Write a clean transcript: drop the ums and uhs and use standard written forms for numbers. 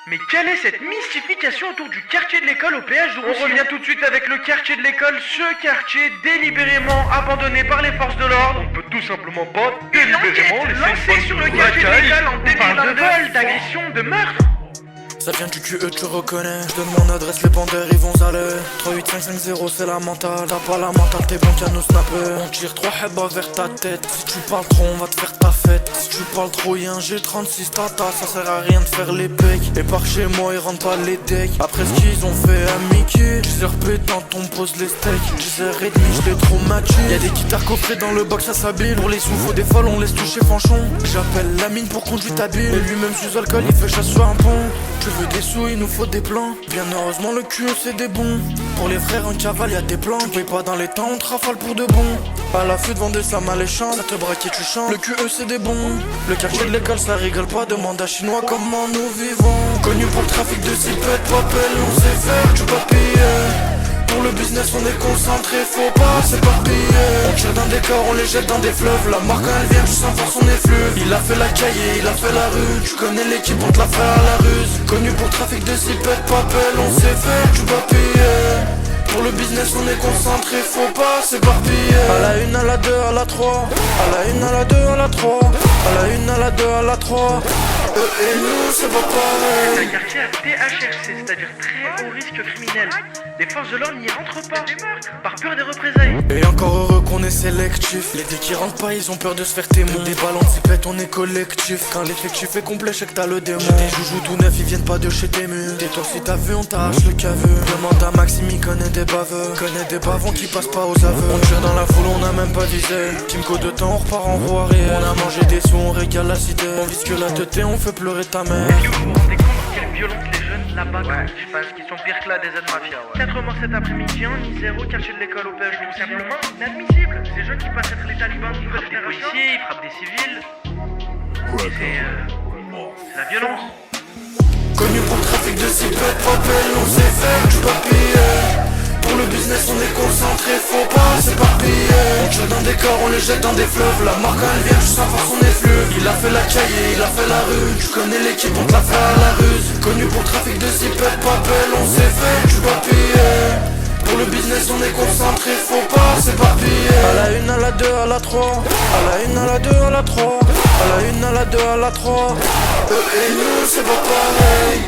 Mais quelle est cette mystification autour du quartier de l'école au péage de Roussillon? On revient tout de suite avec le quartier de l'école, ce quartier délibérément abandonné par les forces de l'ordre. On peut tout simplement pas délibérément laisser lancée sur le quartier de l'école en 2022 de vol, d'agression, de meurtre. Ça vient du QE, tu reconnais. Je donne mon adresse, les bandeurs ils vont aller. 38550 c'est la mentale. T'as pas la mentale, t'es bon qu'à nous snapper. On tire 3 hebas vers ta tête. Si tu parles trop, on va te faire ta fête. Si tu parles trop, y'a un G36 tata. Ça sert à rien de faire les pecs. Et par chez moi, ils rentrent pas les decks. Après ce qu'ils ont fait à Mickey, 10h pétant, on pose les steaks. 10h30, j'l'ai trop matché. Y'a des guitares coffrées dans le box, ça s'habille. Pour les sous, faut des folles, on laisse toucher Fanchon. J'appelle la mine pour conduire ta bille. Et lui-même sous alcool, il fait chasse sur un pont. Tu veux des sous, il nous faut des plans. Bien heureusement le QE c'est des bons. Pour les frères en cavale y'a des plans. Tu payes pas dans les temps, on te rafale pour de bon. À la fête vendez ça alléchant. Ça te braque et tu chantes. Le QE c'est des bons. Le quartier de l'école ça rigole pas. Demande à Chinois comment nous vivons. Connu pour le trafic de zipettes, papel, on sait faire du papier. Pour le business on est concentré, faut pas s'éparpiller. On tire d'un décor, on les jette dans des fleuves. La marque quand elle vient, tu sens force son effluve. Il a fait la cahier, il a fait la rue. Tu connais l'équipe, on te la fait à la ruse. Connu pour le trafic de zipettes, papel, on sait faire du papier. Pour le business on est concentré, faut pas s'éparpiller. À la 1, à la 2, à la 3. À la 1, à la 2, à la 3. À la 1, à la 2, à la 3. Et nous c'est pas pareil. C'est un quartier à THRC, c'est-à-dire très haut risque criminel. Les forces de l'ordre n'y rentrent pas, par peur des représailles. Et encore heureux qu'on est sélectif. Les dés qui rentrent pas, ils ont peur de se faire témoin. Des ballons de zipette, on est collectif. Quand l'effectif est complet, je sais que t'as le démon. J'ai des joujoux tout neufs, ils viennent pas de chez Tému. Tais-toi si t'as vu, on t'arrache le caveux. Demande à Maxime, il connaît des baveux. Connaît des bavons qui passent pas aux aveux. On tire dans la foule, on a même pas visé. Teamco de temps, on repart en roue arrière. On a mangé des sous, on régale la cité. On vise que la tête, on fait pleurer ta mère. Vous vous rendez compte quelle violence les jeunes là-bas? Ouais, je pense qu'ils sont pires que la des mafia. 4 morts cet après-midi en Isère au quartier de l'école au péage. Tout simplement inadmissible. Ces jeunes qui passent être les talibans de nouvelle génération. Ils frappent des policiers, ils frappent des civils. C'est la violence. Connu pour le trafic de zipettes, papel, on sait faire du papier. Pour le business on est concentré, faut pas s'éparpiller. On tire d'un décor, on les jette dans des fleuves. La marque quand elle vient, tu sens force son effluve. Il a fait la cahier, il a fait la rue. Tu connais l'équipe, on te la fait à la ruse. Connu pour le trafic de zipettes, papel, on sait faire du papier. Pour le business on est concentré, faut pas s'éparpiller. À la 1, à la 2, à la 3. À la 1, à la 2, à la 3. À la 1, à la 2, à la 3. Et nous c'est pas pareil.